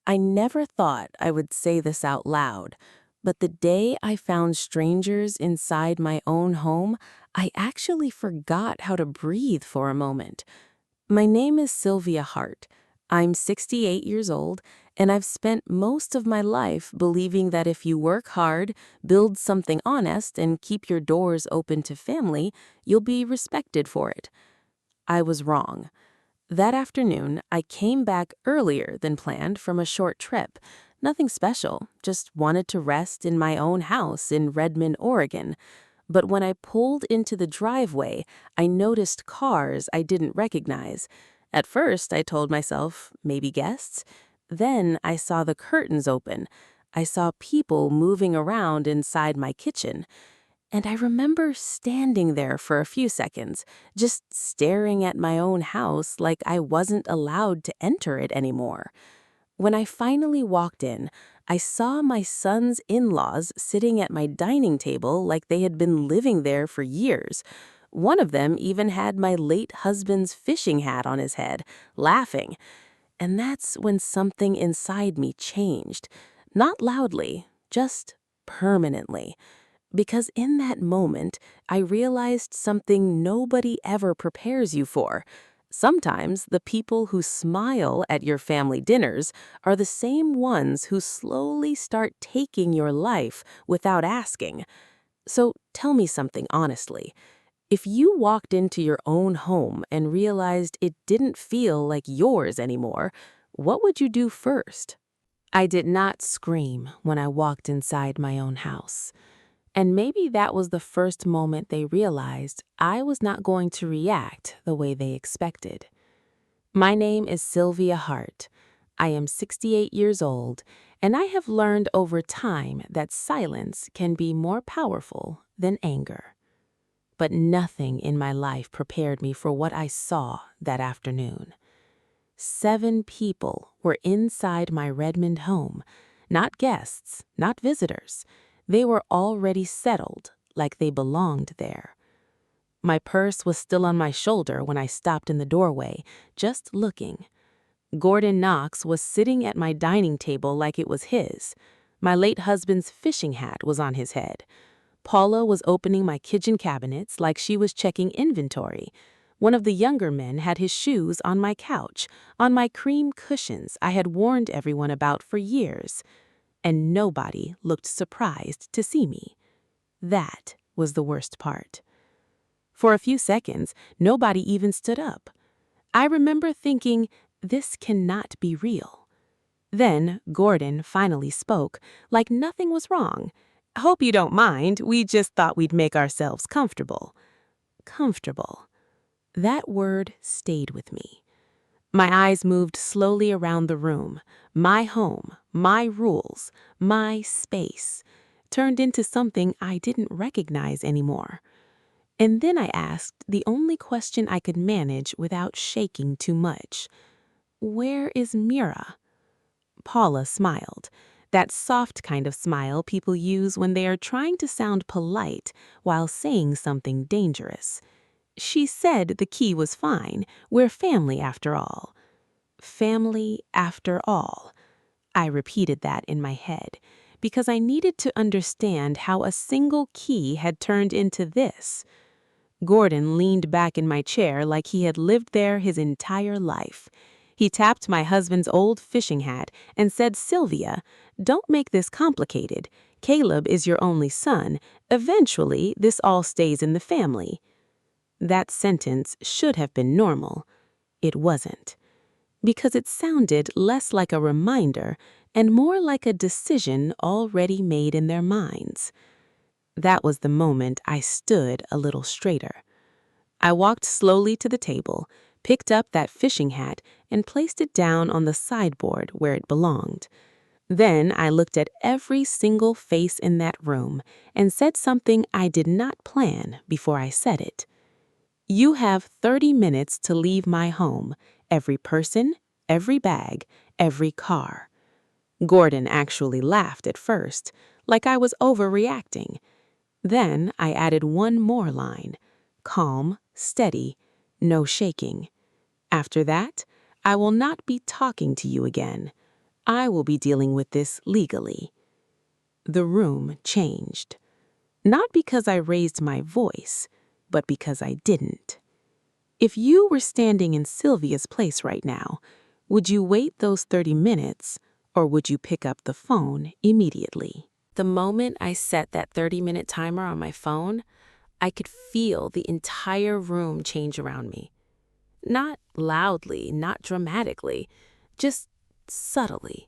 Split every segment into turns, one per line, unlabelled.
I never thought I would say this out loud, but the day I found strangers inside my own home, I actually forgot how to breathe for a moment. My name is Sylvia Hart. I'm 68 years old, and I've spent most of my life believing that if you work hard, build something honest, and keep your doors open to family, you'll be respected for it. I was wrong. That afternoon, I came back earlier than planned from a short trip. Nothing special, just wanted to rest in my own house in Redmond, Oregon. But when I pulled into the driveway, I noticed cars I didn't recognize. At first, I told myself, maybe guests. Then I saw the curtains open. I saw people moving around inside my kitchen. And I remember standing there for a few seconds, just staring at my own house like I wasn't allowed to enter it anymore. When I finally walked in, I saw my son's in-laws sitting at my dining table like they had been living there for years. One of them even had my late husband's fishing hat on his head, laughing. And that's when something inside me changed. Not loudly, just permanently. Because in that moment, I realized something nobody ever prepares you for. Sometimes the people who smile at your family dinners are the same ones who slowly start taking your life without asking. So tell me something honestly. If you walked into your own home and realized it didn't feel like yours anymore, what would you do first? I did not scream when I walked inside my own house. And maybe that was the first moment they realized I was not going to react the way they expected. My name is Sylvia Hart. I am 68 years old, and I have learned over time that silence can be more powerful than anger. But nothing in my life prepared me for what I saw that afternoon. 7 people were inside my Redmond home, not guests, not visitors. They were already settled, like they belonged there. My purse was still on my shoulder when I stopped in the doorway, just looking. Gordon Knox was sitting at my dining table like it was his. My late husband's fishing hat was on his head. Paula was opening my kitchen cabinets like she was checking inventory. One of the younger men had his shoes on my couch, on my cream cushions I had warned everyone about for years. And nobody looked surprised to see me. That was the worst part. For a few seconds, nobody even stood up. I remember thinking, this cannot be real. Then Gordon finally spoke, like nothing was wrong. "Hope you don't mind, we just thought we'd make ourselves comfortable." Comfortable. That word stayed with me. My eyes moved slowly around the room. My home, my rules, my space, turned into something I didn't recognize anymore. And then I asked the only question I could manage without shaking too much. "Where is Mira?" Paula smiled. That soft kind of smile people use when they are trying to sound polite while saying something dangerous. She said the key was fine. We're family after all. Family after all. I repeated that in my head because I needed to understand how a single key had turned into this. Gordon leaned back in my chair like he had lived there his entire life. He tapped my husband's old fishing hat and said, "Sylvia, don't make this complicated. Caleb is your only son. Eventually, this all stays in the family." That sentence should have been normal. It wasn't. Because it sounded less like a reminder and more like a decision already made in their minds. That was the moment I stood a little straighter. I walked slowly to the table, picked up that fishing hat, and placed it down on the sideboard where it belonged. Then I looked at every single face in that room and said something I did not plan before I said it. "You have 30 minutes to leave my home, every person, every bag, every car." Gordon actually laughed at first, like I was overreacting. Then I added one more line: calm, steady, no shaking. "After that, I will not be talking to you again. I will be dealing with this legally." The room changed. Not because I raised my voice, but because I didn't. If you were standing in Sylvia's place right now, would you wait those 30 minutes or would you pick up the phone immediately? The moment I set that 30-minute timer on my phone, I could feel the entire room change around me. Not loudly, not dramatically, just subtly.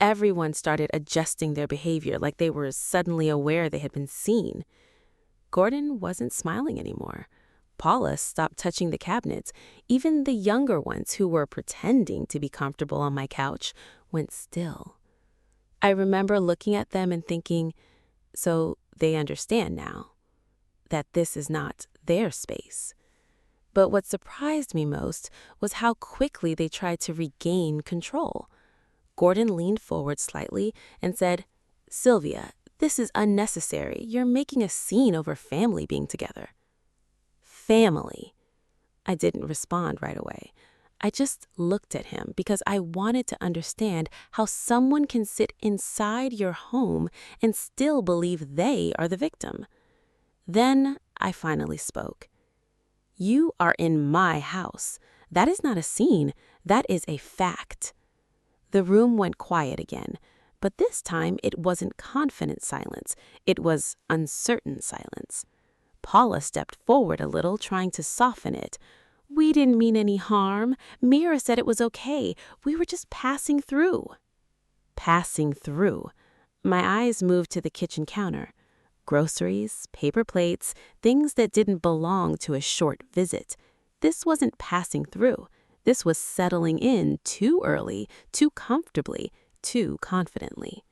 Everyone started adjusting their behavior like they were suddenly aware they had been seen. Gordon wasn't smiling anymore. Paula stopped touching the cabinets. Even the younger ones who were pretending to be comfortable on my couch went still. I remember looking at them and thinking, so they understand now that this is not their space. But what surprised me most was how quickly they tried to regain control. Gordon leaned forward slightly and said, "Sylvia, this is unnecessary. You're making a scene over family being together." Family. I didn't respond right away. I just looked at him because I wanted to understand how someone can sit inside your home and still believe they are the victim. Then I finally spoke. "You are in my house. That is not a scene. That is a fact." The room went quiet again, but this time it wasn't confident silence. It was uncertain silence. Paula stepped forward a little, trying to soften it. "We didn't mean any harm. Mira said it was okay. We were just passing through." Passing through. My eyes moved to the kitchen counter. Groceries, paper plates, things that didn't belong to a short visit. This wasn't passing through. This was settling in too early, too comfortably, too confidently.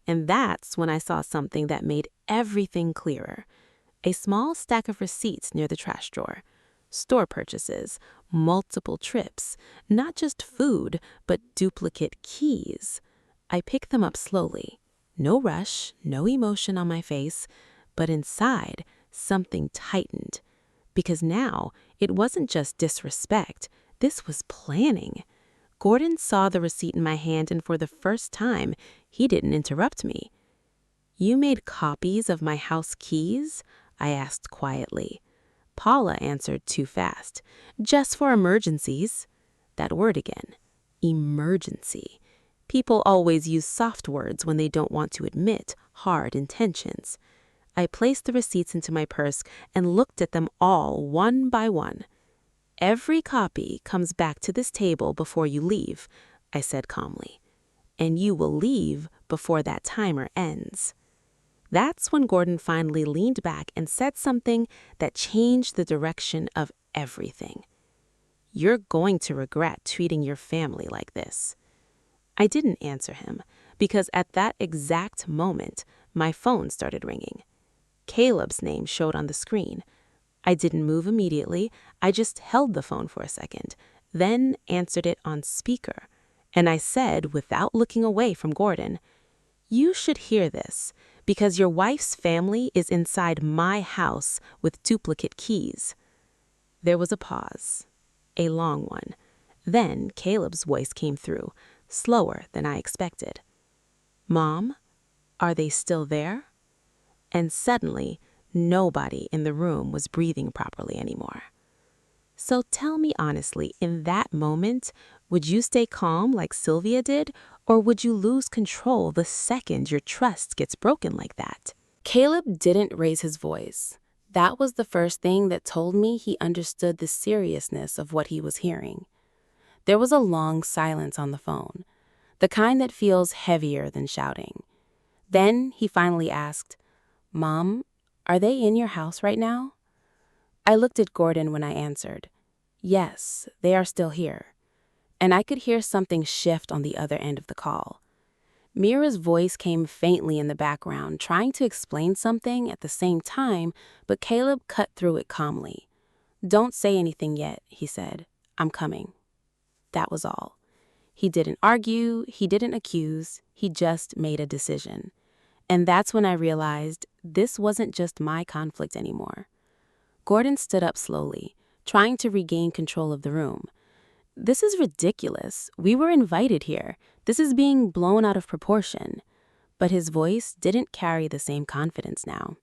And that's when I saw something that made everything clearer. A small stack of receipts near the trash drawer. Store purchases, multiple trips, not just food, but duplicate keys. I picked them up slowly. No rush, no emotion on my face, but inside, something tightened. Because now, it wasn't just disrespect. This was planning. Gordon saw the receipt in my hand, and for the first time, he didn't interrupt me. "You made copies of my house keys?" I asked quietly. Paula answered too fast. "Just for emergencies." That word again. Emergency. People always use soft words when they don't want to admit hard intentions. I placed the receipts into my purse and looked at them all one by one. "Every copy comes back to this table before you leave," I said calmly. "And you will leave before that timer ends." That's when Gordon finally leaned back and said something that changed the direction of everything. "You're going to regret treating your family like this." I didn't answer him because at that exact moment, my phone started ringing. Caleb's name showed on the screen. I didn't move immediately. I just held the phone for a second, then answered it on speaker. And I said, without looking away from Gordon, "You should hear this, because your wife's family is inside my house with duplicate keys." There was a pause, a long one. Then Caleb's voice came through, slower than I expected. "Mom, are they still there?" And suddenly, nobody in the room was breathing properly anymore. So tell me honestly, in that moment, would you stay calm like Sylvia did, or would you lose control the second your trust gets broken like that? Caleb didn't raise his voice. That was the first thing that told me he understood the seriousness of what he was hearing. There was a long silence on the phone, the kind that feels heavier than shouting. Then he finally asked, "Mom, are they in your house right now?" I looked at Gordon when I answered. "Yes, they are still here." And I could hear something shift on the other end of the call. Mira's voice came faintly in the background, trying to explain something at the same time, but Caleb cut through it calmly. "Don't say anything yet," he said. "I'm coming." That was all. He didn't argue, he didn't accuse, he just made a decision. And that's when I realized this wasn't just my conflict anymore. Gordon stood up slowly, trying to regain control of the room. This is ridiculous. We were invited here. This is being blown out of proportion. But his voice didn't carry the same confidence now.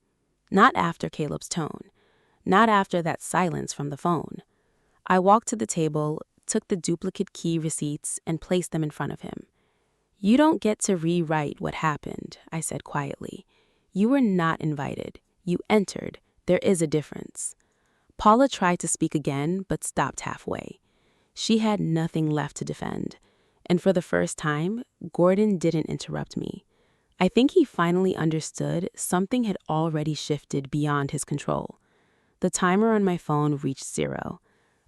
Not after Caleb's tone. Not after that silence from the phone. I walked to the table, took the duplicate key receipts, and placed them in front of him. "You don't get to rewrite what happened," I said quietly. "You were not invited. You entered. There is a difference." Paula tried to speak again, but stopped halfway. She had nothing left to defend. And for the first time, Gordon didn't interrupt me. I think he finally understood something had already shifted beyond his control. The timer on my phone reached 0.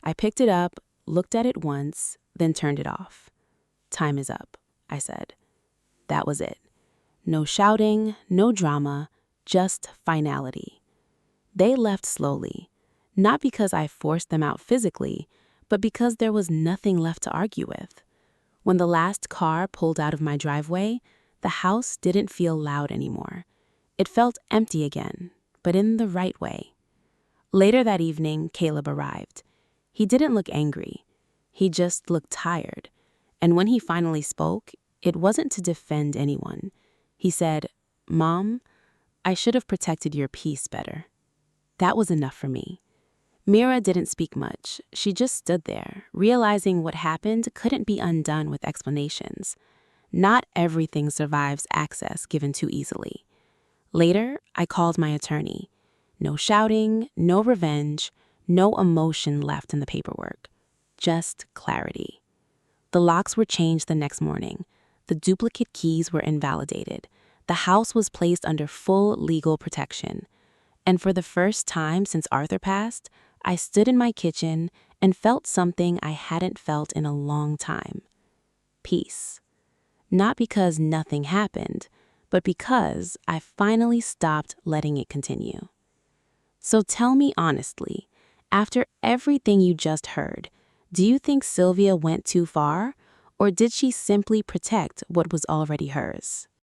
I picked it up, looked at it once, then turned it off. "Time is up," I said. That was it. No shouting, no drama, just finality. They left slowly, not because I forced them out physically, but because there was nothing left to argue with. When the last car pulled out of my driveway, the house didn't feel loud anymore. It felt empty again, but in the right way. Later that evening, Caleb arrived. He didn't look angry. He just looked tired. And when he finally spoke, it wasn't to defend anyone. He said, "Mom, I should have protected your peace better." That was enough for me. Mira didn't speak much. She just stood there, realizing what happened couldn't be undone with explanations. Not everything survives access given too easily. Later, I called my attorney. No shouting, no revenge, no emotion left in the paperwork. Just clarity. The locks were changed the next morning. The duplicate keys were invalidated. The house was placed under full legal protection. And for the first time since Arthur passed, I stood in my kitchen and felt something I hadn't felt in a long time. Peace. Not because nothing happened, but because I finally stopped letting it continue. So tell me honestly, after everything you just heard, do you think Sylvia went too far, or did she simply protect what was already hers?